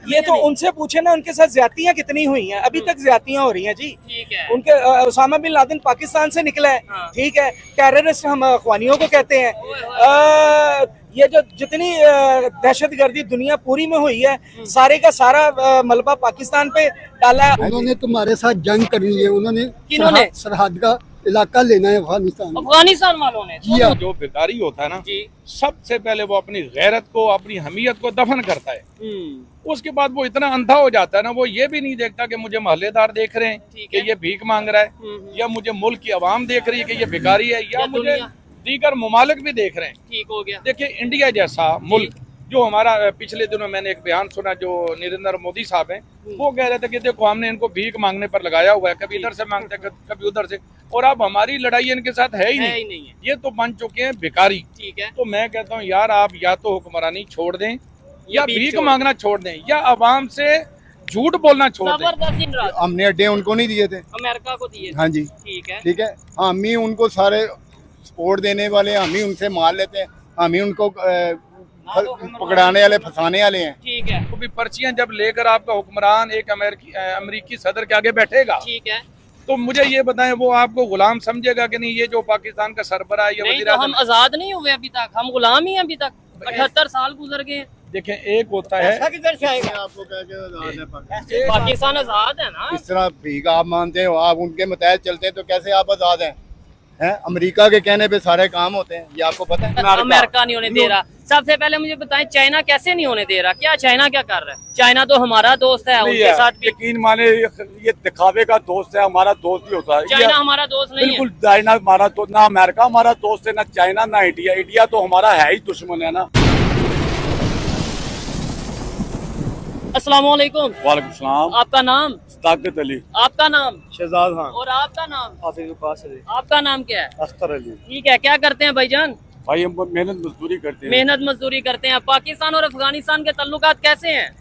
ये तो उनसे पूछे ना, उनके साथ ज्यादतियां कितनी हुई हैं। अभी तक ज्यादतियां हो रही हैं जी। ठीक है। उनके उसामा बिन लादेन पाकिस्तान से निकला है, हाँ। ठीक है, टेररिस्ट हम अखवानियों को कहते हैं। ये जो जितनी दहशतगर्दी दुनिया पूरी में हुई है, सारे का सारा मलबा पाकिस्तान पे डाला है। उन्होंने तुम्हारे साथ जंग करनी है, उन्होंने किन्होंने? सरहद का इलाका लेना है अफगानिस्तान। अफगानिस्तान वालों ने जी हाँ। जो बेकारी होता है ना जी। सबसे पहले वो अपनी गैरत को, अपनी हमीयत को दफन करता है। उसके बाद वो इतना अंधा हो जाता है ना, वो ये भी नहीं देखता कि मुझे मोहल्लेदार देख रहे हैं ठीक कि है। ये भीख मांग रहा है, या मुझे मुल्क की आवाम देख रही है कि ये भिखारी है, या मुझे दुनिया। दीगर ममालिक भी देख रहे हैं। ठीक हो गया। देखिए इंडिया जैसा मुल्क, जो हमारा पिछले दिनों मैंने एक बयान सुना जो नरेंद्र मोदी साहब हैं, वो कह रहे थे कि देखो हमने इनको भीख मांगने पर लगाया हुआ है, कभी इधर से मांगते हैं कभी उधर से, और अब हमारी लड़ाई इनके साथ है ही नहीं है। ये तो बन चुके हैं भिखारी। ठीक है। तो मैं कहता हूँ यार, आप या तो हुक्मरानी छोड़ दें, या भीख भीख छोड़ मांगना छोड़ दें, या अवाम से झूठ बोलना छोड़ दें। जबरदस्ती नाराज। हमने अड्डे उनको नहीं दिए थे। अमेरिका को दिए। हाँ जी, ठीक है। ठीक है। हम ही उनको सारे सपोर्ट देने वाले, हम ही उनसे माल लेते हैं, हम ही उनको पकड़ाने वाले, फंसाने वाले हैं। ठीक है। तो भी पर्चियां जब लेकर आपका हुक्मरान एक अमेरिकी सदर के आगे बैठेगा, ठीक है। तो मुझे ये बताएं वो आपको गुलाम समझेगा कि नहीं? ये जो पाकिस्तान का सरबराह है, नहीं तो हम आजाद नहीं हुए अभी तक, हम गुलाम ही हैं अभी तक। 78 साल गुजर गए। देखें एक होता है, किधर से आएगा? आपको कह के पाकिस्तान आजाद है ना। इस तरह भीख आप मानते हो, आप उनके मुताबिक चलते हैं, तो कैसे आप आजाद हैं? अमेरिका के कहने पे सारे काम होते हैं, ये आपको पता है? अमेरिका नहीं होने दे रहा। सबसे पहले मुझे बताएं, चाइना कैसे नहीं होने दे रहा? क्या चाइना क्या कर रहा है? चाइना तो हमारा दोस्त है, उनके साथ भी। यकीन माने ये दिखावे का दोस्त है, हमारा दोस्त ही होता है। चाइना हमारा दोस्त नहीं है। बिल्कुल, चाइना हमारा तो ना अमेरिका हमारा दोस्त है, ना चाइना, ना इंडिया। इंडिया तो हमारा है ही दुश्मन है ना। अस्सलाम वालेकुम। वालेकुम सलाम। आपका नाम? ताकत अली। आपका नाम? शहजाद खान। और आपका नाम? हाफिज अब्बास अली। आपका नाम क्या है? अख्तर अली। ठीक है। क्या करते हैं भाईजान? भाई हम मेहनत मजदूरी करते हैं। मेहनत मजदूरी करते हैं। पाकिस्तान और अफगानिस्तान के ताल्लुकात कैसे हैं?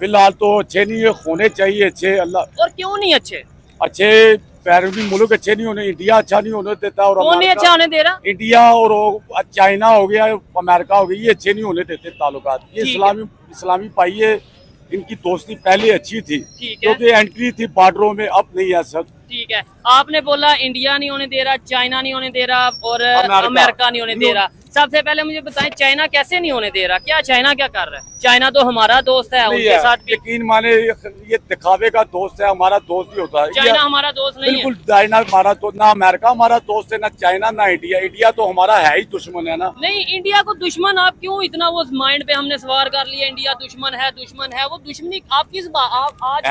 फिलहाल तो अच्छे नहीं है, होने चाहिए अच्छे। अल्लाह, और क्यों नहीं अच्छे? अच्छे बैरूनी मुल्क अच्छे नहीं होने, इंडिया अच्छा नहीं होने देता, और कौन नहीं अच्छा होने दे रहा? इंडिया और चाइना हो गया, अमेरिका हो गई, ये अच्छे नहीं होने देते ताल्लुकात। ये ठीक है। इस्लामी पाई है, इनकी दोस्ती पहले अच्छी थी, ठीक है। क्योंकि एंट्री थी बॉर्डरों में, अब नहीं है सब। ठीक है। आपने बोला इंडिया नहीं होने दे रहा, चाइना नहीं होने दे रहा, और अमेरिका नहीं होने दे रहा। सबसे पहले मुझे बताएं, चाइना कैसे नहीं होने दे रहा? क्या चाइना क्या कर रहा है? चाइना तो हमारा दोस्त है, उनके साथ भी। यकीन माने ये दिखावे का दोस्त है, हमारा दोस्त ही होता है। चाइना हमारा दोस्त नहीं है। बिल्कुल, चाइना हमारा तो, ना अमेरिका हमारा दोस्त है, ना चाइना, ना इंडिया। इंडिया तो हमारा है ही दुश्मन है ना। नहीं, इंडिया को दुश्मन आप क्यों इतना वो माइंड पे हमने सवार कर लिया? इंडिया दुश्मन है, दुश्मन है। वो दुश्मनी आप किस बात, आप आज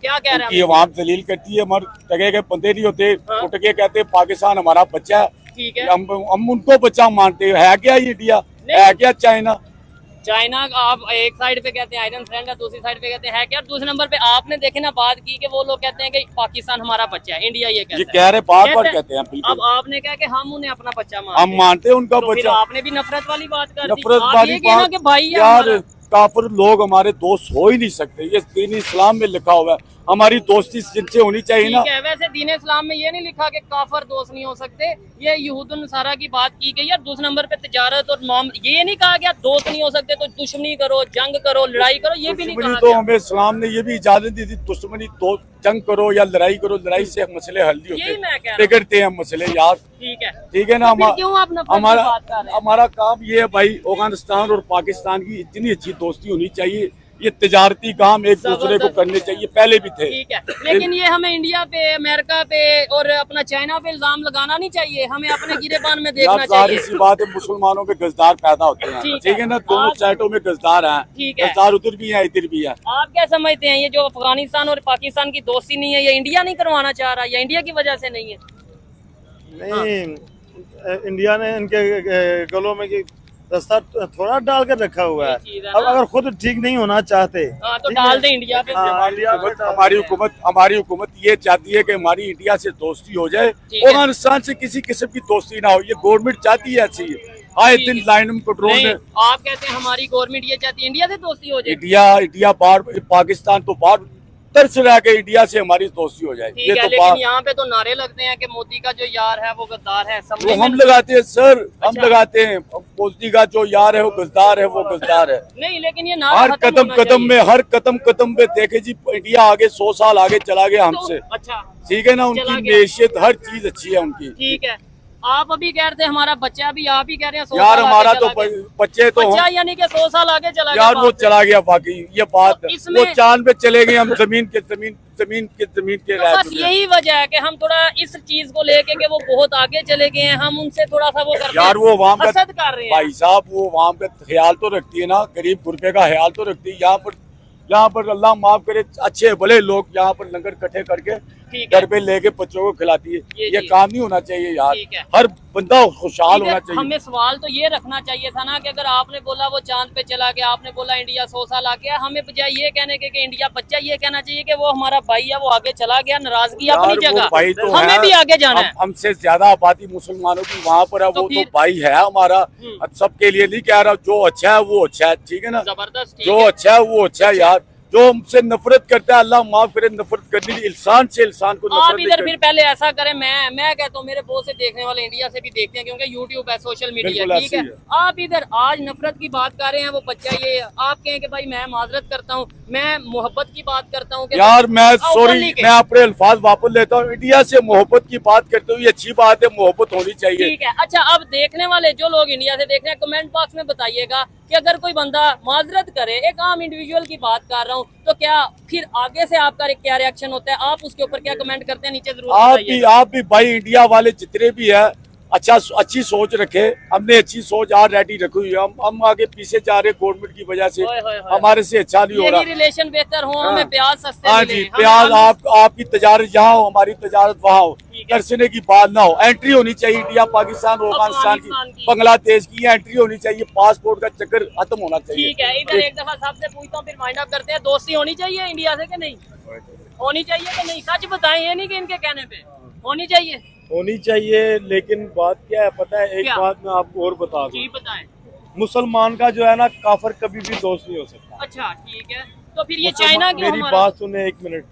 क्या कह रहे हैं? आवाम दलील करती है, मर टके के बंदे नहीं होते, उठ के कहते पाकिस्तान हमारा बच्चा है। ठीक है। हम उनको बच्चा मानते है क्या ये इंडिया? है क्या चाइना? चाइना आप एक साइड पे कहते हैं आयरन फ्रेंड है, दूसरी साइड पे कहते हैं है क्या? दूसरे नंबर पे आपने देखे ना बात की कि वो लोग कहते हैं कि पाकिस्तान हमारा बच्चा है, इंडिया ये कहता है। कह रहे बार बार कहते हैं। बिल्कुल। अब आपने कहा कि हम उन्हें अपना बच्चा मानते हम मानते हैं उनका तो फिर बच्चा। आपने भी नफरत वाली बात कर दी। नफरत आप वाली ये कहना बात कि भाई है यार, हमारा। काफिर लोग हमारे दोस्त हो ही नहीं सकते, ये दीन इस्लाम में लिखा हुआ है। हमारी दोस्ती जिनसे होनी चाहिए ना। ठीक है। वैसे दीन इस्लाम में ये नहीं लिखा कि काफर दोस्त नहीं हो सकते, ये यहूदुन नसारा की बात की गई है। दूसरे नंबर पे तिजारत और ये नहीं कहा गया दोस्त नहीं हो सकते तो दुश्मनी करो, जंग करो, लड़ाई करो, ये भी नहीं कहा तो गया। हमें इस्लाम ने ये भी इजाजत दी थी, दुश्मनी दोस्त जंग करो या लड़ाई करो, लड़ाई से मसले हल नहीं यही मैं कह होते, रहा हूं। बिगड़ते हैं मसले यार। ठीक है। ठीक है ना। फिर क्यों आप नफरत की बात कर रहे हैं? हमारा काम ये है भाई, अफगानिस्तान और पाकिस्तान की इतनी अच्छी दोस्ती होनी चाहिए। ये तिजारती काम एक दूसरे को करने चाहिए, पहले भी थे। ठीक है। लेकिन ये हमें इंडिया पे, अमेरिका पे और अपना चाइना पे इल्जाम लगाना नहीं चाहिए, हमें अपने गिरेबान में देखना चाहिए। सी बात है, मुसलमानों में गजदार पैदा होते हैं, ठीक है ना। दोनों साइडों में गजदार हैं। ठीक है। गजदार उधर भी है, इधर भी है। आप क्या समझते हैं, ये जो अफगानिस्तान और पाकिस्तान की दोस्ती नहीं है, ये इंडिया नहीं करवाना चाह रहा, या इंडिया की वजह से नहीं है? नहीं, इंडिया ने इनके गलों में की रास्ता थोड़ा डाल कर रखा हुआ है। अब अगर खुद ठीक नहीं होना चाहते तो डाल दे इंडिया पे। हमारी हुकूमत ये चाहती है कि हमारी इंडिया से दोस्ती हो जाए, अफगानिस्तान से किसी किस्म की दोस्ती ना हो। ये गवर्नमेंट चाहती है ऐसी, आए दिन लाइन कंट्रोल में। आप कहते हैं हमारी गवर्नमेंट ये चाहती है इंडिया से दोस्ती हो जाए। इंडिया बाहर, पाकिस्तान तो बाहर तरस रहा है कि इंडिया से हमारी दोस्ती हो जाए। ठीक ये है, तो लेकिन बात यहाँ पे तो नारे लगते हैं कि मोदी का जो यार है वो गद्दार है। वो समझे हम में- लगाते हैं सर, हम अच्छा। लगाते हैं। मोदी का जो यार है वो गद्दार है, वो गद्दार है। नहीं, लेकिन ये नारा हर खत्म कदम होना कदम चाहिए। में, हर कदम कदम पे देखे जी, इंडिया आगे 100 साल आगे चला गया हमसे। तो, अच्छा ठीक है ना, चला उनकी गया। नेशियत हर चीज अच्छी है उनकी। ठीक है, आप अभी कह रहे थे हमारा बच्चा, अभी आप ही कह रहे हैं 100 यार साल हमारा आगे तो चला गया। बच्चे तो बच्चा हम, यानी कि 100 साल आगे चला गया। यार वो बात है। चला गया बाकी ये बात। तो इसमें- वो चांद पे चले गए, हम जमीन के तो रह बस चुके हैं। यही वजह है कि हम थोड़ा इस चीज को लेके कि वो बहुत आगे चले गए हैं, हम उनसे थोड़ा सा वो करते यार वो वहाँ पे हसद कर रहे हैं। भाई साहब, वो वहाँ पे ख्याल तो रखती है ना, गरीब गुरबे का ख्याल तो रखती है। यहाँ पर अल्लाह माफ करे, अच्छे भले लोग यहाँ पर लंगर इकट्ठे करके ठीक है। घर पे लेके बच्चों को खिलाती है। ये ये चीज़। काम नहीं होना चाहिए यार। ठीक है। हर बंदा खुशहाल ठीक है, होना चाहिए। हमें सवाल तो ये रखना चाहिए था ना कि अगर आपने बोला वो चांद पे चला गया, आपने बोला इंडिया 100 साल आ गया, हमें बजाय ये कहने के कि इंडिया बच्चा, ये कहना चाहिए कि वो हमारा भाई है, वो आगे चला गया, नाराजगी यार अपनी वो जगह, भाई तो हमें है, भी आगे जाना है। हमसे ज्यादा आबादी मुसलमानों की वहाँ पर है, तो वो तो फिर- भाई है हमारा। सबके लिए नहीं कह रहा, जो अच्छा है वो अच्छा है। ठीक है ना, जबरदस्त। ठीक जो है। अच्छा है वो अच्छा है यार। जो हमसे नफरत करता है, अल्लाह माफ करे, नफरत करनी नहीं, इंसान से इंसान को आप नफरत नहीं इधर करनी। फिर पहले ऐसा करें, मैं कहता हूँ मेरे बहुत से देखने वाले इंडिया से भी देखते हैं क्योंकि यूट्यूब है, सोशल मीडिया बिल्कुल ठीक है। ऐसे ही आप इधर आज नफरत की बात कर रहे हैं, वो बच्चा ये आप कहें कि भाई मैं माजरत करता हूँ, मैं मोहब्बत की बात करता हूँ कि यार मैं openly सॉरी, के- मैं अपने अल्फाज वापस लेता हूँ। इंडिया से मोहब्बत की बात करते हुए अच्छी बात है, मोहब्बत होनी चाहिए। ठीक है। अच्छा, अब देखने वाले जो लोग इंडिया से देख रहे हैं, कमेंट बॉक्स में बताइएगा कि अगर कोई बंदा माजरत करे, एक आम इंडिविजुअल की बात कर रहा हूँ, तो क्या फिर आगे से आपका क्या रिएक्शन होता है, आप उसके ऊपर क्या कमेंट करते हैं, नीचे जरूर बताइएगा। आप भी भाई, इंडिया वाले जितने भी है, अच्छी सोच रखे। हमने अच्छी सोच आज रेडी रखी हुई है। हम आगे पीछे जा रहे गवर्नमेंट की वजह से, होए, होए, होए। हमारे से अच्छा नहीं हो यही रहा। रिलेशन बेहतर हो, हमें प्याज सस्ते हाँ मिले, जी, हमें प्याज आलू- आपकी तजारत यहाँ हो, हमारी तजारत वहाँ हो, ठीक है। तरसने की बात ना हो। एंट्री होनी चाहिए इंडिया, पाकिस्तान, अफगानिस्तान अफगानिस्तान की, की। बांग्लादेश की एंट्री होनी चाहिए। पासपोर्ट का चक्कर खत्म होना चाहिए। ठीक है। इधर एक दफा सबसे पूछता हूँ, फिर माइंड अप करते हैं, दोस्ती होनी चाहिए इंडिया से कि नहीं होनी चाहिए कि नहीं? सच बताएं, ये नहीं कि इनके कहने पे होनी चाहिए। होनी चाहिए, लेकिन बात क्या है पता है, एक क्या? बात मैं आपको और बता दूं, जी बताएं। मुसलमान का जो है ना, काफर कभी भी दोस्त नहीं हो सकता। अच्छा ठीक है, तो फिर ये चाइना क्यों मेरी हमारा बात सुने एक मिनट।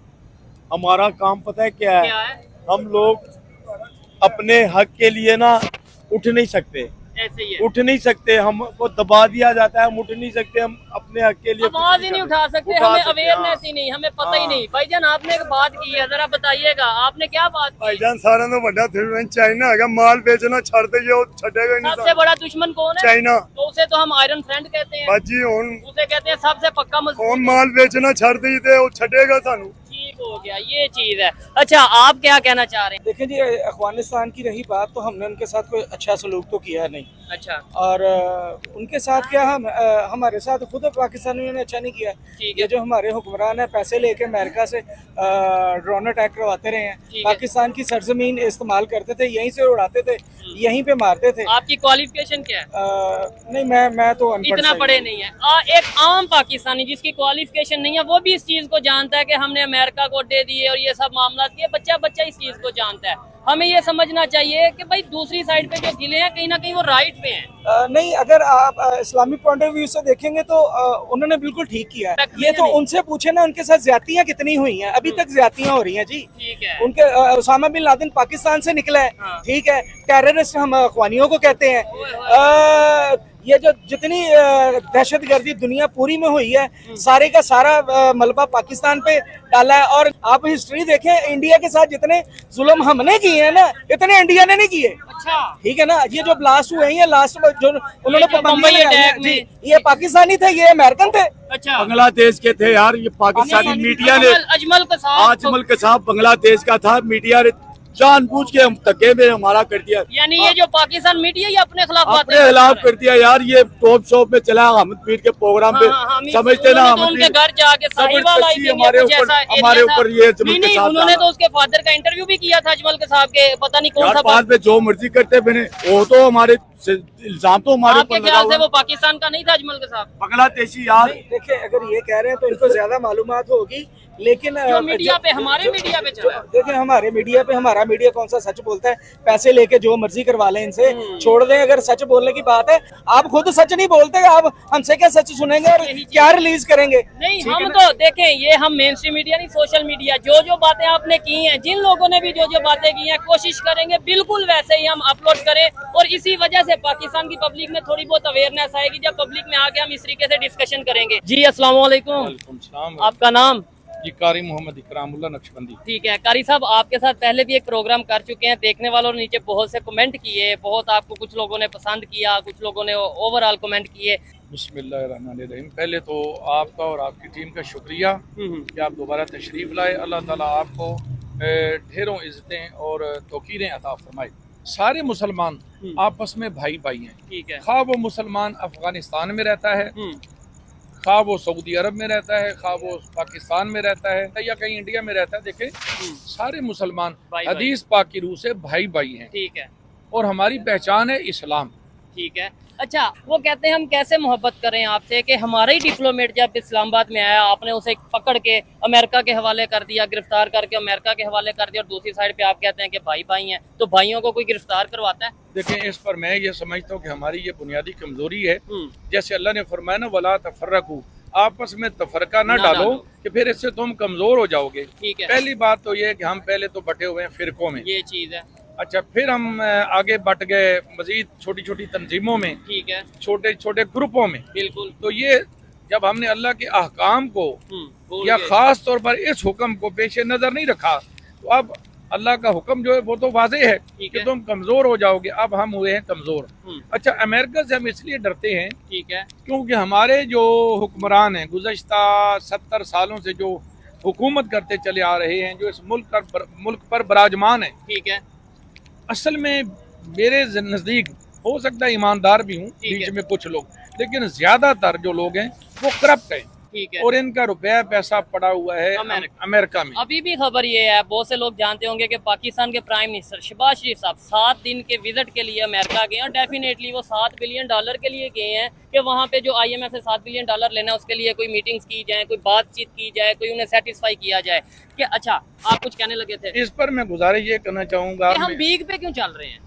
हमारा काम पता है क्या क्या है? है? हम लोग अपने हक के लिए ना उठ नहीं सकते, ऐसे ही है, उठ नहीं सकते, हमको दबा दिया जाता है, हम उठ नहीं सकते, हम अपने हक के लिए कुछ आवाज ही नहीं उठा सकते, उठा हमें सकते, अवेयरनेस हाँ। ही नहीं, हमें पता ही हाँ। नहीं। भाईजान आपने एक बात की है, जरा बताइएगा आपने क्या बात की? भाईजान सारा तो बड़ा थ्रेट चाइना है, माल बेचना छड़ दे, छड़ेगा ही सबसे नहीं बड़ा दुश्मन कौन है? चाइना। तो उसे तो हम आयरन फ्रेंड कहते हैं, बाजी हुन उसे कहते हैं सबसे पक्का मजबूत। कौन माल बेचना छड़ दी ते वो छड़ेगा सानू। ठीक हो गया, ये चीज है। अच्छा, आप क्या कहना चाह रहे हैं? देखिए जी, अफगानिस्तान की रही बात, तो हमने उनके साथ कोई अच्छा सलूक तो किया नहीं। अच्छा और उनके साथ क्या, हमारे साथ खुद पाकिस्तानियों ने अच्छा नहीं किया। ठीक है। ये जो हमारे हुक्मरान है, पैसे लेके अमेरिका से ड्रोन अटैक करवाते रहे हैं, ठीक है। पाकिस्तान की सरजमीन इस्तेमाल करते थे, यहीं से उड़ाते थे, यहीं पे मारते थे। आपकी क्वालिफिकेशन क्या है? नहीं, मैं तो अनपढ़ इतना सा पढ़े ही नहीं है। एक आम पाकिस्तानी जिसकी क्वालिफिकेशन नहीं है, वो भी इस चीज को जानता है कि हमने अमेरिका को अड्डे दिए और ये सब मामला किए। बच्चा इस चीज को जानता है। हमें ये समझना चाहिए कि भाई दूसरी साइड पे जो गिले हैं, कहीं ना कहीं वो राइट पे हैं। नहीं, अगर आप इस्लामी पॉइंट ऑफ व्यू से देखेंगे तो उन्होंने बिल्कुल ठीक किया है। ये तो उनसे पूछे ना, उनके साथ ज्यादतियां कितनी हुई हैं, अभी तक ज्यादतियां हो रही हैं जी। ठीक है। उनके उसामा बिन लादेन पाकिस्तान से निकला है, हाँ। ठीक है, टेररिस्ट हम अखवानियों को कहते हैं। ये जो जितनी दहशतगर्दी दुनिया पूरी में हुई है, सारे का सारा मलबा पाकिस्तान पे डाला है। और आप हिस्ट्री देखें, इंडिया के साथ जितने जुल्म हमने किए हैं ना, इतने इंडिया ने नहीं किए। अच्छा, ठीक है ना, ये जो ब्लास्ट हुए हैं, ये लास्ट में जो उन्होंने जो पाबंदियां बम्बई लगाई हैं, अटैक में। जी, ये पाकिस्तानी थे, ये अमेरिकन थे। अच्छा। बांग्लादेश के थे यार, ये पाकिस्तानी मीडिया ने, अजमल कसाब आजमल कसाब बांग्लादेश का था। मीडिया ने जानबूझ के हम धक्के में हमारा कर दिया, यानी ये जो पाकिस्तान मीडिया, ये अपने खिलाफ बातें अपने कर खिलाफ रहा है। कर दिया यार। ये टॉप शॉप में चला हमद पीर के प्रोग्राम पे, हमीद, समझते ना, उन्होंने तो हमद उनके पीर घर जाके साहिवाल आई थी, हमारे कुछ ऊपर, ऐसा एरिया हमारे था। ऊपर ये अजमल नहीं, कसाब उन्होंने था। तो उसके फादर का इंटरव्यू भी किया था, अजमल कसाब के, पता नहीं कौन यार सा बाद में जो मर्जी करते बने, वो तो हमारे इल्जाम तो हमारे आपके ऊपर लगा ख्याल से हुआ वो है। पाकिस्तान का नहीं था अजमल के साथ? बांग्लादेशी यार, देखिए अगर ये कह रहे हैं तो इनको ज्यादा मालूमात होगी, लेकिन जो मीडिया पे, हमारे मीडिया पे चला है। देखिए हमारे मीडिया पे, हमारा मीडिया कौन सा सच बोलता है? पैसे लेके जो मर्जी करवा लें इनसे, छोड़ दें। अगर सच बोलने की बात है, आप खुद सच नहीं बोलते, आप हमसे क्या सच सुनेंगे और क्या रिलीज करेंगे? नहीं, ठीक हम है ना? तो देखें, ये हम मेन स्ट्रीम मीडिया नहीं, सोशल मीडिया, जो बातें आपने की हैं, जिन लोगों ने भी जो बातें की हैं, कोशिश करेंगे बिल्कुल वैसे ही हम अपलोड करें। और इसी वजह से पाकिस्तान की पब्लिक में थोड़ी बहुत अवेयरनेस आएगी जब पब्लिक में आके हम इस तरीके से डिस्कशन करेंगे। जी अस्सलाम वालेकुम, वालेकुम सलाम। आपका नाम? जी कारी मोहम्मद इकरामुल्लाह नक्शबंदी। ठीक है कारी साहब, आपके साथ पहले भी एक प्रोग्राम कर चुके हैं, देखने वालों ने नीचे बहुत से कमेंट किए, बहुत आपको कुछ लोगों ने पसंद किया, कुछ लोगों ने ओवरऑल कमेंट किए। बिस्मिल्लाहिर्रहमानिर्रहीम। पहले तो आपका और आपकी टीम का शुक्रिया कि आप दोबारा तशरीफ लाए। अल्लाह ताला आपको ढेरों इज्जतें और तौकीरें अता फरमाए। सारे मुसलमान आपस में भाई भाई हैं। ठीक है। खा वो मुसलमान अफगानिस्तान में रहता है, खा वो सऊदी अरब में रहता है, खा वो पाकिस्तान में रहता है या कहीं इंडिया में रहता है, देखे सारे मुसलमान भाई भाई। हदीस पाक की रूह से भाई भाई हैं। ठीक है। और हमारी पहचान है इस्लाम। ठीक है। अच्छा, वो कहते हैं हम कैसे मोहब्बत करें आपसे कि हमारा ही डिप्लोमेट जब इस्लामाबाद में आया, आपने उसे पकड़ के अमेरिका के हवाले कर दिया, गिरफ्तार करके अमेरिका के हवाले कर दिया, और दूसरी साइड पे आप कहते हैं कि भाई भाई हैं, तो भाइयों को कोई गिरफ्तार करवाता है? देखें, इस पर मैं ये समझता हूँ कि हमारी ये बुनियादी कमजोरी है। जैसे अल्लाह ने फरमाया ना, वला तफर्रकू, आपस में तफरका ना डालो कि फिर इससे तुम कमजोर हो जाओगे। ठीक है। पहली बात तो ये है कि हम पहले तो बटे हुए हैं फिरकों में, ये चीज है। अच्छा, फिर हम आगे बट गए मजीद छोटी छोटी तंजीमों में, ठीक है। छोटे छोटे ग्रुपों में। बिल्कुल। तो ये जब हमने अल्लाह के अहकाम को भूल या गए। खास तौर पर इस हुक्म को पेश नजर नहीं रखा, तो अब अल्लाह का हुक्म जो है वो तो वाज़ेह है ठीक कि है। तुम कमजोर हो जाओगे। अब हम हुए हैं कमजोर। अच्छा, अमेरिका से हम इसलिए डरते हैं ठीक है। क्योंकि हमारे जो हुक्मरान हैं गुज़श्ता 70 सालों से जो हुकूमत करते चले आ रहे हैं, जो इस मुल्क पर बराजमान है, ठीक है। असल में मेरे नज़दीक हो सकता है ईमानदार भी हूँ ठीक बीच है। में कुछ लोग, लेकिन ज्यादातर जो लोग हैं वो करप्ट हैं। ठीक है। और इनका रुपया पैसा पड़ा हुआ है अमेरिका में। अभी भी खबर ये है, बहुत से लोग जानते होंगे कि पाकिस्तान के प्राइम मिनिस्टर शहबाज शरीफ साहब 7 दिन के विजिट के लिए अमेरिका गए हैं। डेफिनेटली वो $7 बिलियन के लिए गए हैं कि वहाँ पे जो IMF से $7 बिलियन लेना है, उसके लिए कोई मीटिंग्स की जाए, कोई बातचीत की जाए, कोई उन्हें सेटिस्फाई किया जाए। कि अच्छा, आप कुछ कहने लगे थे? इस पर मैं गुजारिश ये करना चाहूंगा, हम भीख पे क्यों चल रहे हैं?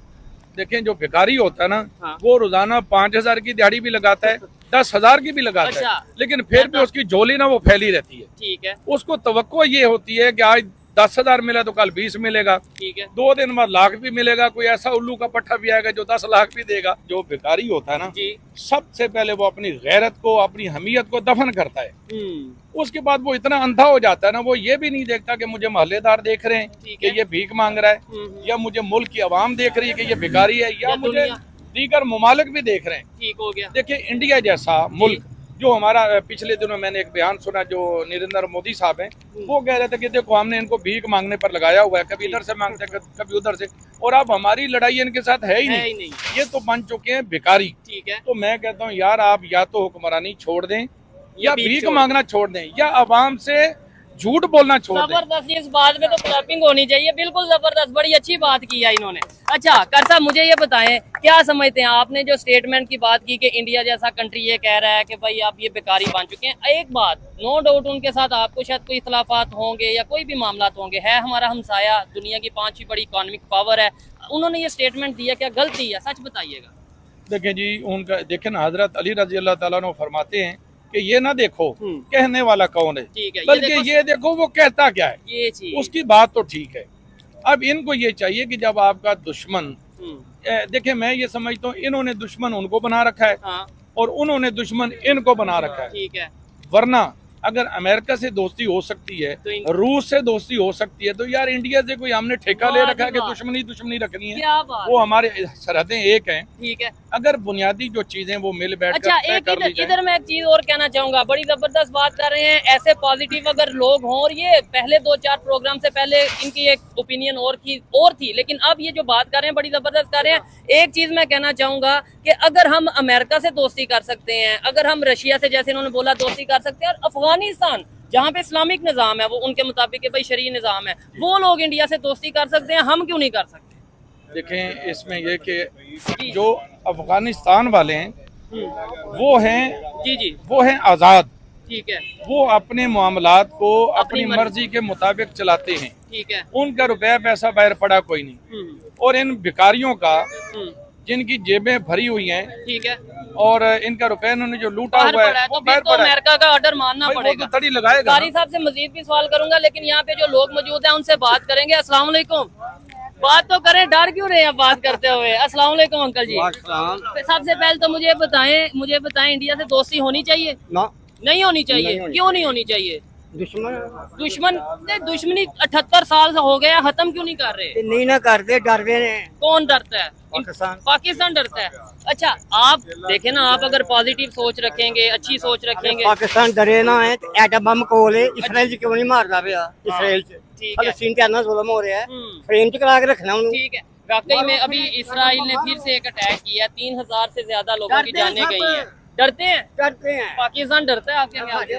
देखें, जो भिखारी होता है ना, हाँ। वो रोजाना 5000 की दिहाड़ी भी लगाता है, 10,000 की भी लगाता अच्छा। है, लेकिन फिर भी उसकी झोली ना वो फैली रहती है। ठीक है। उसको तवक्को ये होती है कि आज 10,000 मिला तो कल 20 मिलेगा, ठीक है। 2 दिन बाद लाख भी मिलेगा, कोई ऐसा उल्लू का पट्टा भी आएगा जो 10 लाख भी देगा। जो भिखारी होता है ना जी। सबसे पहले वो अपनी गैरत को, अपनी हमीयत को दफन करता है। उसके बाद वो इतना अंधा हो जाता है ना, वो ये भी नहीं देखता कि मुझे मोहल्लेदार देख रहे हैं कि ये भीख मांग रहा है, या मुझे मुल्क की आवाम देख रही है कि ये भिखारी है, या मुझे दीगर ममालिक भी देख रहे हैं। ठीक हो गया। देखिए, इंडिया जैसा मुल्क, जो हमारा पिछले दिनों मैंने एक बयान सुना, जो नरेंद्र मोदी साहब हैं, वो कह रहे थे कि देखो हमने इनको भीख मांगने पर लगाया हुआ है, कभी इधर से मांगते हैं कभी उधर से, और अब हमारी लड़ाई इनके साथ है ही नहीं। ये तो बन चुके हैं भिखारी। ठीक है। तो मैं कहता हूँ यार, आप या तो हुक्मरानी छोड़ दें, या भीख मांगना छोड़ दें, या अवाम से झूठ बोलना छोड़ दें। जबरदस्त, इस बात में तो क्लैपिंग होनी चाहिए। बिल्कुल जबरदस्त, बड़ी अच्छी बात की है इन्होंने। अच्छा कर साहब, मुझे ये बताएं, क्या समझते हैं आपने जो स्टेटमेंट की बात की कि इंडिया जैसा कंट्री ये कह रहा है कि भाई आप ये बेकारी बन चुके हैं। एक बात, नो डाउट उनके साथ आपको शायद कोई इख्तलाफात होंगे या कोई भी मामला होंगे, है हमारा हमसाया, दुनिया की 5वीं बड़ी इकोनॉमिक पावर है, उन्होंने ये स्टेटमेंट दिया, क्या गलती है? सच बताइएगा। देखें जी, उनका देखें ना, हजरत अली रजी अल्लाह ताला अन्हु फरमाते हैं कि ये ना देखो कहने वाला कौन है, ठीक है, बल्कि ये देखो वो कहता क्या है। ये चीज, उसकी बात तो ठीक है। अब इनको ये चाहिए कि जब आपका दुश्मन, देखें मैं ये समझता हूँ इन्होंने दुश्मन उनको बना रखा है, हाँ। और उन्होंने दुश्मन इनको बना रखा है। ठीक है। वरना अगर अमेरिका से दोस्ती हो सकती है, तो रूस से दोस्ती हो सकती है, तो यार इंडिया से कोई हमने ठेका ले रखा है कि दुश्मनी रखनी है। क्या बात वो हमारे सरहदें एक हैं। ठीक है। अगर बुनियादी जो चीजें वो मिल बैठ अच्छा, एक इधर मैं एक चीज और कहना चाहूंगा, बड़ी जबरदस्त बात कर रहे हैं। ऐसे पॉजिटिव अगर लोग हों, और ये पहले 2-4 प्रोग्राम से पहले इनकी एक ओपिनियन और थी, लेकिन अब ये जो बात कर रहे हैं बड़ी जबरदस्त कर रहे हैं। एक चीज मैं कहना चाहूंगा कि अगर हम अमेरिका से दोस्ती कर सकते हैं, अगर हम रशिया से, जैसे इन्होंने बोला, दोस्ती कर सकते हैं, और अफगानिस्तान जहाँ पे इस्लामिक निज़ाम है, वो उनके मुताबिक भाई शरीय निज़ाम है, वो लोग इंडिया से दोस्ती कर सकते हैं, हम क्यों नहीं कर सकते? देखें इसमें ये कि जो अफगानिस्तान वाले हैं वो हैं जी जी वो हैं आज़ाद, ठीक है वो अपने मामलात को अपनी अपनी मर्जी के मुताबिक चलाते हैं, ठीक है। उनका रुपया पैसा बाहर पड़ा कोई नहीं। और इन भिखारियों का जिनकी जेबें भरी हुई हैं, ठीक है, और इनका रुपया इन्होंने जो लूटा बाहर हुआ पड़ा है है वो तो फिर बाहर तो पड़ा है। अमेरिका का ऑर्डर मानना भाई वो पड़ेगा। तो तड़ी लगाएगा कारी ना। साहब से मजीद भी सवाल करूंगा, लेकिन यहाँ पे जो लोग मौजूद हैं उनसे बात करेंगे। अस्सलाम वालेकुम, बात तो करें, डर क्यों रहे हैं बात करते हुए। अस्सलाम वालेकुम अंकल जी। सबसे पहले तो मुझे बताएं इंडिया से दोस्ती होनी चाहिए? नहीं होनी चाहिए। क्यों नहीं होनी चाहिए? दुश्मनी 78 साल से हो गया, खत्म क्यों नहीं कर रहे? नहीं ना करते, डर रहे हैं। कौन डरता है? पाकिस्तान डरता है। अच्छा, आप देखें ना, आप अगर पॉजिटिव सोच रखेंगे, अच्छी सोच रखेंगे। पाकिस्तान डरे ना है तो एटम बम कोल है, इसराइल क्यों नहीं मारता पिया? इसराइल च ठीक है, फलस्तीन के अन्ना जुल्म हो रहा है, फ्रेम च करा के रखना उन्हें। ठीक है। वाकई में अभी इसराइल ने फिर से एक अटैक किया, 3000 से ज्यादा लोगों की जानें गई हैं। डरते हैं? डरते हैं। पाकिस्तान डरता है आपके ख्याल से?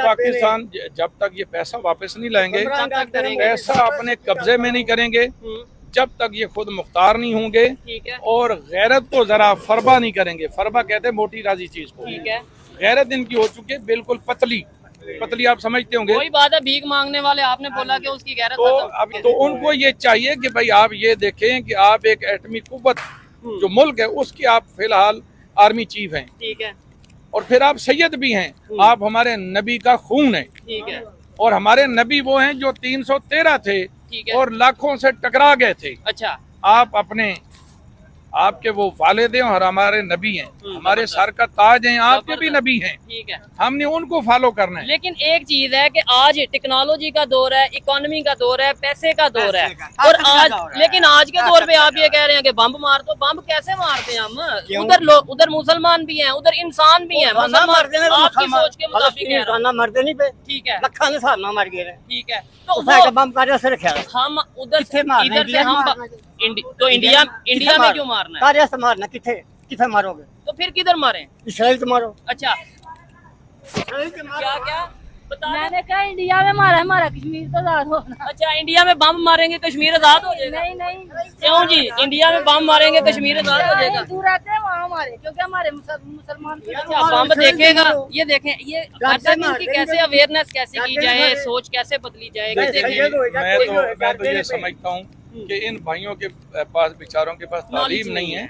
पाकिस्तान जब तक ये पैसा वापस नहीं लाएंगे, तब तक करेंगे। पैसा अपने कब्जे में नहीं करेंगे, जब तक ये खुद मुख्तार नहीं होंगे, ठीक है, और गैरत को जरा फरबा नहीं करेंगे। फरबा कहते हैं मोटी राजी चीज को। ठीक है। गैरत इनकी हो चुकी है बिल्कुल पतली पतली, आप समझते होंगे। वही बात है, भीख मांगने वाले आपने बोला कि उसकी गैरत तो खत्म। अब तो उनको ये चाहिए कि भाई आप ये देखें कि आप एक एटमी कुव्वत जो मुल्क है उसकी आप फिलहाल आर्मी चीफ हैं, ठीक है, और फिर आप सैयद भी हैं, आप हमारे नबी का खून है, ठीक है, और हमारे नबी वो हैं जो 313 थे ठीक है। और लाखों से टकरा गए थे। अच्छा, आप अपने आपके वो वालिद हैं और हमारे नबी हैं, हमारे सर का ताज हैं, आपके भी नबी हैं, ठीक है। हमने उनको फॉलो करना है। लेकिन एक चीज है कि आज टेक्नोलॉजी का दौर है, इकोनॉमी का दौर है, पैसे का दौर है, और आज लेकिन आज के दौर पे आप ये कह रहे हैं कि बम्ब मार दो। बम्ब कैसे मारते हैं हम? उधर लोग, उधर मुसलमान भी हैं, उधर इंसान भी हैं। मुसलमान आपकी सोच के मुताबिक कह रहा हूं। मरते नहीं पे, ठीक है, लखा ने सामना मर गए हैं। ठीक है। तो तो बम कार्य से रखा है। हम उधर किथे मारना, इधर से हम तो इंडिया में क्यों मारना है? कार्य से मारना, किथे मारोगे? तो फिर किधर मारे? इसराइल से मारो। अच्छा, क्या क्या बता रहे? मैंने कहा इंडिया में मारा, हमारा कश्मीर तो आजाद होना। अच्छा, इंडिया में बम मारेंगे कश्मीर आजाद हो जाएगा? नहीं नहीं, क्यों जी? इंडिया में बम मारेंगे कश्मीर आजाद हो जाएगा? दूर आते हैं वहाँ हमारे, क्योंकि हमारे मुसलमान अच्छा, बम देखेगा। ये देखें, ये इनकी कैसे अवेयरनेस कैसे की जाए, सोच कैसे बदली जाए? मैं तो ये समझता हूँ कि इन भाइयों के पास, बेचारों के पास तालीम नहीं है,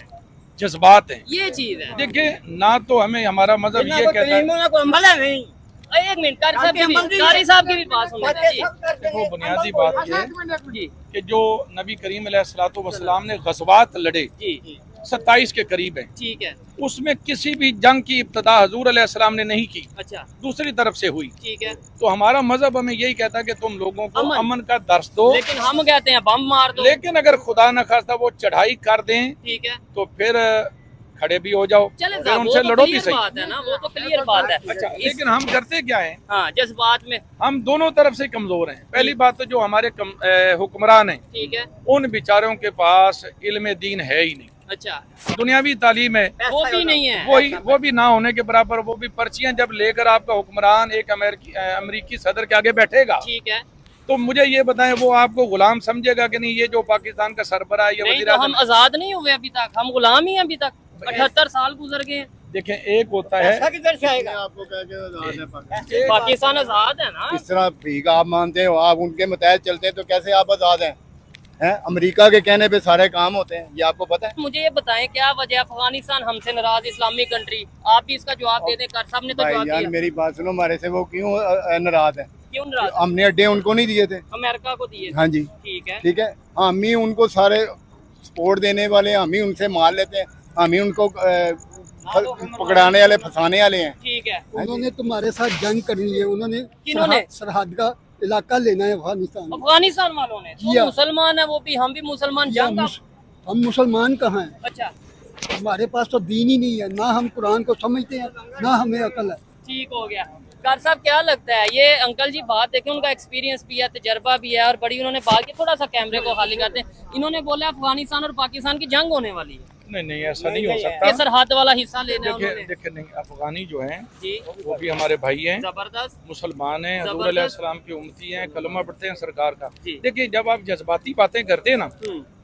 जज्बात हैं। ये चीज है। देखिए, ना तो हमें हमारा मजहब ये कहता है। एक मिनट, कारी साहब की भी बात सुन लेते हैं। देखो, बुनियादी बात ये है जी कि जो नबी करीम अलैहिस्सलाम ने गज़वात लड़े, जी, 27 के करीब हैं, ठीक है। उसमें किसी भी जंग की इब्तिदा हुजूर अलैहिस्सलाम ने नहीं की, अच्छा, दूसरी तरफ से हुई। ठीक है। तो हमारा मजहब हमें यही कहता है कि तुम लोगों को अमन का दर्स दो, लेकिन हम कहते हैं बम मार दो। लेकिन अगर खुदा न खास्ता वो चढ़ाई कर दें ठीक है, तो फिर खड़े भी हो जाओ, चले फिर उनसे तो लड़ो भी क्लियर सही। बात है ना, वो तो क्लियर बात है। अच्छा, लेकिन हम करते क्या है, हाँ, जज्बात में, हम दोनों तरफ से कमजोर हैं। पहली बात तो जो हमारे हुक्मरान हैं, ठीक है, उन बेचारों के पास इल्म दीन है ही नहीं। अच्छा, दुनियावी तालीम है वो भी नहीं है। वो भी ना होने के बराबर। वो भी पर्चियां जब लेकर आपका हुक्मरान एक अमेरिकी सदर के आगे बैठेगा, ठीक है, तो मुझे ये बताएं, वो आपको गुलाम समझेगा कि नहीं? ये जो पाकिस्तान का सरबराह है, ये नहीं वज़ीर तो आज़म हम आजाद नहीं हुए अभी तक, हम गुलाम ही हैं अभी तक। 78 साल गुजर गए हैं। देखें, एक होता है किधर से आएगा? आपको कह के आजाद है पाकिस्तान। पाकिस्तान आजाद है ना। किस तरह भीख आप मानते हो? आप उनके मुताबिक चलते हैं तो कैसे आप आजाद हैं? अमेरिका के कहने पे सारे काम होते हैं, ये आपको पता है? मुझे ये बताएं, क्या वजह अफगानिस्तान हमसे नाराज, इस्लामिक कंट्री? आप भी इसका जवाब दे दें। कर साहब ने तो जवाब भाईजान दिया। मेरी बात सुनो, हमारे से वो क्यों नाराज है? क्यों नाराज? हमने अड्डे उनको नहीं दिए थे। अमेरिका को दिए। हाँ जी, ठीक है, ठीक है। हम ही उनको सारे सपोर्ट देने वाले, हम ही उनसे माल लेते हैं, हम ही उनको पकड़ाने वाले, फंसाने वाले हैं। ठीक है। उन्होंने तुम्हारे साथ जंग करनी है, उन्होंने किन्होंने? सरहद का इलाका लेना है अफगानिस्तान में। अफगानिस्तान वालों ने जी हाँ। मुसलमान है वो भी, हम भी मुसलमान। जंग का? हम मुसलमान कहाँ हैं? अच्छा, हमारे पास तो दीन ही नहीं है, ना हम कुरान को समझते हैं, ना हमें अकल है। ठीक हो गया। कार साहब, क्या लगता है ये अंकल जी बात देखें, उनका एक्सपीरियंस भी है, तजर्बा भी है, और बड़ी उन्होंने बात की, थोड़ा सा कैमरे को खाली करते हैं। इन्होंने बोला अफगानिस्तान और पाकिस्तान की जंग होने वाली है। नहीं ऐसा नहीं हो सकता। ये सरहद वाला हिस्सा लेना है देखिए उन्होंने। देखिए नहीं, अफगानी जो हैं जी वो भी हमारे भाई हैं, जबरदस्त। मुसलमान हैं, हजूर जबरदस्त। अलैहिस्सलाम की उम्मती हैं, कलमा पढ़ते हैं सरकार का। जी। देखिए जब आप जज्बाती बातें करते हैं ना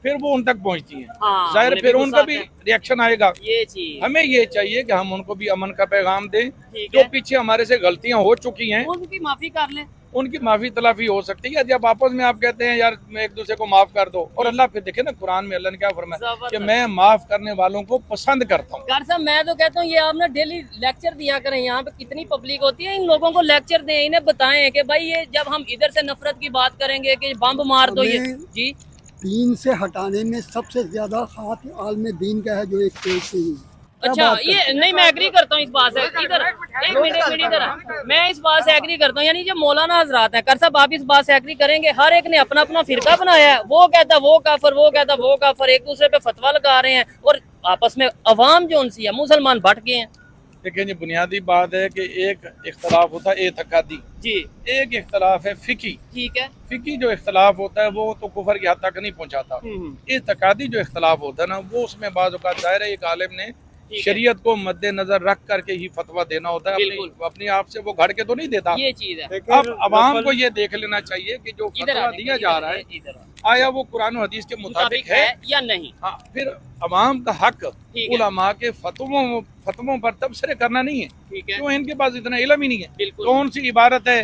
फिर वो उन तक पहुंचती हैं, हाँ, जाहिर उन्हें फिर भी उनका गुस्सा भी आता है। रिएक्शन आएगा। ये चीज हमें ये चाहिए कि हम उनको भी अमन का पैगाम दें। ठीक जो है। पीछे हमारे से गलतियां हो चुकी हैं उनकी माफी कर ले। उनकी माफी तलाफी हो सकती है। जब आपस में आप कहते हैं यार मैं एक दूसरे को माफ कर दो, और अल्लाह फिर देखे ना कुरान में अल्लाह ने क्या फरमाया कि जबरदस्त। मैं माफ करने वालों को पसंद करता हूँ। कार साहब मैं तो कहता हूँ ये आप ना डेली लेक्चर दिया करें, यहाँ पे कितनी पब्लिक होती है, इन लोगों को लेक्चर दें, इन्हें बताएं कि भाई ये जब हम इधर से नफरत की बात करेंगे कि बम मार दो ये। हमें जी दीन से हटाने में सबसे ज्यादा हाथ आलम दीन का है, जो एक पेज से ही। क्या अच्छा बात ये नहीं, मैं एग्री करता हूँ इस बात से। इधर एक मिनट इधर, मैं इस बात से एग्री करता हूँ। यानी जो मौलाना हजरात हैं, कर साहब आप इस बात से एग्री करेंगे, हर एक ने अपना अपना फिरका बनाया है। वो कहता वो काफर, वो कहता वो काफर, एक दूसरे पे फतवा लगा रहे हैं और आपस में अवाम जो उनसी है मुसलमान भटक गए हैं। देखिए जी बुनियादी बात है कि एक इख्तलाफ होता है एतकादी, जी एक इख्तलाफ है फिकी। ठीक है। फिकी जो इख्तलाफ होता है वो तो कुफर की हद तक नहीं पहुंचाता। एतकादी जो इख्तलाफ होता है ना वो उसमें बाज़ औक़ात ज़ाहिर है एक आलिम ने है। शरीयत को मद्देनजर रख करके ही फतवा देना होता है। बिल्कुल। अपनी आप से वो घड़ के तो नहीं देता। ये चीज है। अब अवाम को ये देख लेना चाहिए कि जो इधर फतवा दिया जा रहा है इधर आया वो कुरान और हदीस के मुताबिक है या नहीं। हाँ, फिर अवाम का हक ठीक है। उलमा के फतवों पर तबसरे करना नहीं है। ठीक है। क्यों इनके पास इतना इल्म ही नहीं है। बिल्कुल। कौन सी इबारत है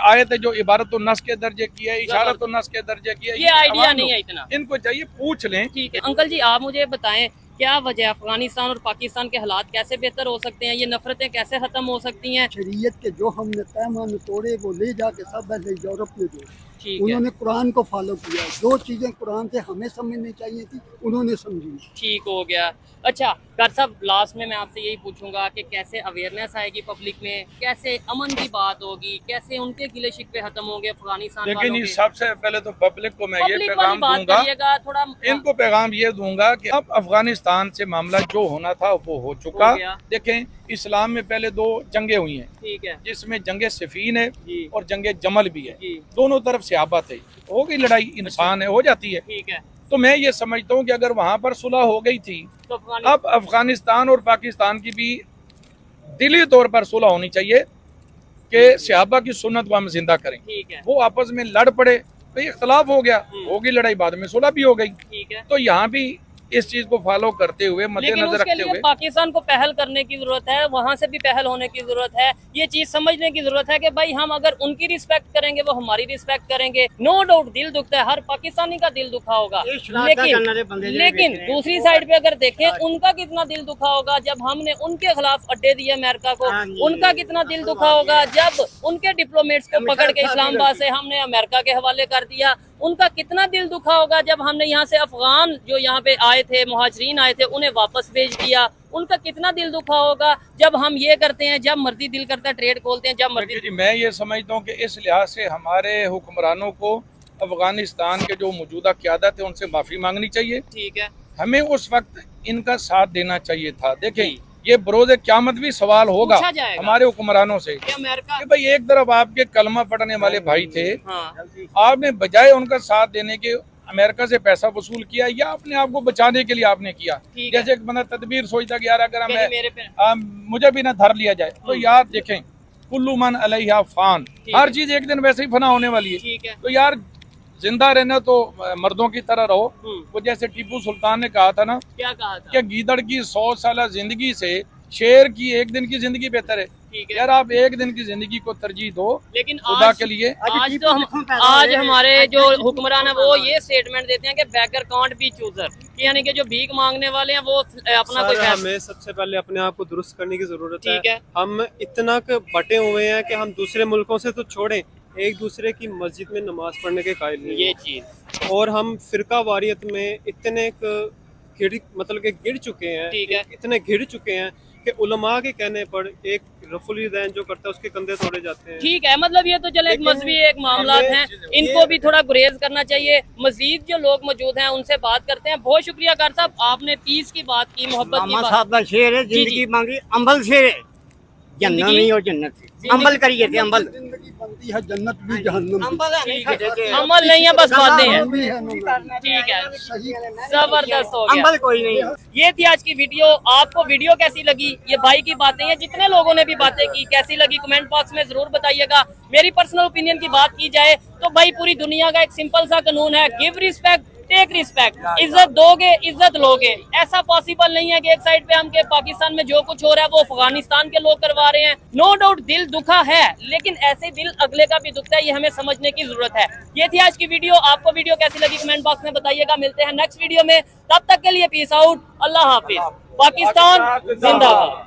आयत है जो इबारत नस के दर्जे की है, इशारत नस के दर्जे की है, ये आइडिया अवाम नहीं है लोग- इतना। इनको चाहिए पूछ लें। ठीक है अंकल जी आप मुझे बताएं क्या वजह अफगानिस्तान और पाकिस्तान के हालात कैसे बेहतर हो सकते हैं, ये नफरतें कैसे खत्म हो सकती हैं। शरीयत के जो हमने पैमान तोड़े वो ले जाके सब ऐसे यूरोप में दे। ठीक है। उन्होंने कुरान को फॉलो किया, जो चीजें कुरान से हमें समझनी चाहिए थी उन्होंने समझी। ठीक हो गया। अच्छा कर साहब लास्ट में मैं आपसे यही पूछूंगा कि कैसे अवेयरनेस आएगी पब्लिक में, कैसे अमन की बात होगी, कैसे उनके गिले शिकवे खत्म होंगे अफगानिस्तान लेकिन वालों ये के। सबसे पहले तो पब्लिक को मैं ये पब्लिक वाली पैगाम बात दूंगा, करिएगा थोड़ा। इनको पैगाम ये दूंगा कि अब अफगानिस्तान से मामला जो होना था वो हो चुका। हो गया। देखें इस्लाम में पहले 2 जंगें हुई हैं ठीक है जिसमें जंगे सिफीन है जी और जंगे जमल भी है। जी दोनों तरफ सहाबा थे, हो गई लड़ाई, इंसान है हो जाती है। ठीक है। तो मैं ये समझता हूँ कि अगर वहां पर सुलह हो गई थी तो अफगानिस्तान अब अफगानिस्तान और पाकिस्तान की भी दिली तौर पर सुलह होनी चाहिए कि सहाबा की सुन्नत को हम जिंदा करें। ठीक है। वो आपस में लड़ पड़े तो इख्तलाफ हो गया, होगी लड़ाई, बाद में सुलह भी हो गई। ठीक है। तो यहाँ भी इस चीज को फॉलो करते हुए लेकिन मद्देनजर उसके रखते लिए हुए पाकिस्तान को पहल करने की जरूरत है, वहां से भी पहल होने की जरूरत है। ये चीज समझने की जरूरत है कि भाई हम अगर उनकी रिस्पेक्ट करेंगे वो हमारी रिस्पेक्ट करेंगे। नो डाउट दिल दुखता है, हर पाकिस्तानी का दिल दुखा होगा, लेकिन दूसरी साइड पे अगर देखें उनका कितना दिल दुखा होगा जब हमने उनके खिलाफ अड्डे दिए अमेरिका को। उनका कितना दिल दुखा होगा जब उनके डिप्लोमेट्स को पकड़ के इस्लामाबाद से हमने अमेरिका के हवाले कर दिया। उनका कितना दिल दुखा होगा जब हमने यहाँ से अफगान जो यहाँ पे आए थे, मुहाजिरीन आए थे, उन्हें वापस भेज दिया। उनका कितना दिल दुखा होगा जब हम ये करते हैं, जब मर्जी दिल करता है ट्रेड खोलते हैं, जब मर्जी। देखिए जी मैं ये समझता हूँ कि इस लिहाज से हमारे हुक्मरानों को अफगानिस्तान के जो मौजूदा क़यादत है उनसे माफ़ी मांगनी चाहिए। ठीक है। हमें उस वक्त इनका साथ देना चाहिए था। देखें ये बरोज़ क़यामत भी सवाल होगा पूछा जाएगा। हमारे हुक्मरानों से कि अमेरिका कि भाई एक तरफ आपके कलमा पढ़ने वाले भाई थे, हाँ आपने बजाय उनका साथ देने के अमेरिका से पैसा वसूल किया या अपने आप को बचाने के लिए आपने किया। ठीक है। जैसे एक बंदा तदबीर सोचता कि यार अगर कहीं हमें मेरे पे मुझे भी ना धर लिया जाए तो यार देखें कुल्लू मन अलैहा फान, हर है। चीज एक दिन वैसे ही फना होने वाली है। ठीक है। तो यार जिंदा रहना तो मर्दों की तरह रहो। वो जैसे टीपू सुल्तान ने कहा था ना क्या कहा था। कि गीदड़ की 100 साल जिंदगी से शेर की एक दिन की जिंदगी बेहतर है। ठीक है। यार आप एक दिन की जिंदगी को तरजीह दो लेकिन खुदा आज के लिए। आज तो हम आज हमारे जो हुक्मरान है वो ये स्टेटमेंट देते हैं कि बैगर कांट बी चूजर, यानी कि जो भीख मांगने वाले हैं वो अपना कोई फैसला। हमें सबसे पहले अपने आप को दुरुस्त करने की जरूरत है। ठीक है। हम इतना बटे हुए हैं कि हम दूसरे मुल्कों से तो छोड़ें, एक दूसरे की मस्जिद में नमाज पढ़ने के कायल नहीं ये हैं। चीज और हम फिरका वारियत में इतने मतलब कि गिर चुके हैं। ठीक है। इतने घिर चुके हैं कि उलमा के कहने पर एक रफुल दैन जो करता है उसके कंधे तोड़े जाते हैं। ठीक है। मतलब ये तो चले एक लेकिन मजहबी एक मामला ये- हैं, इनको भी थोड़ा गुरेज करना चाहिए। मजीद जो लोग मौजूद हैं उनसे बात करते हैं। बहुत शुक्रिया कार साहब, आपने पीस की बात की, मोहब्बत की बात। साहब का शेर है, जी, जी। जिंदगी मांगी अम्बल शेर है। जिंदगी और जन्नत अमल करिए थे अमल जिंदगी बनती है जन्नत भी जहन्नम अमल नहीं है, बस बातें हैं। भी है ठीक है, सही जबरदस्त हो गया। अमल कोई नहीं ये थी आज की वीडियो। आपको वीडियो कैसी लगी? ये भाई की बातें हैं, जितने लोगों ने भी बातें की कैसी लगी कमेंट बॉक्स में जरूर बताइएगा। मेरी पर्सनल ओपिनियन की बात की जाए तो भाई पूरी दुनिया का एक सिंपल सा कानून है, गिव रिस्पेक्ट टेक रिस्पेक्ट। इज्जत दोगे इज्जत लोगे। ऐसा पॉसिबल नहीं है कि एक साइड पे हम के पाकिस्तान में जो कुछ हो रहा है वो अफगानिस्तान के लोग करवा रहे हैं। नो डाउट दिल दुखा है, लेकिन ऐसे दिल अगले का भी दुखता है, ये हमें समझने की जरूरत है। ये थी आज की वीडियो। आपको वीडियो कैसी लगी कमेंट बॉक्स में बताइएगा। मिलते हैं नेक्स्ट वीडियो में, तब तक के लिए पीस आउट, अल्लाह हाफिज, पाकिस्तान जिंदाबाद।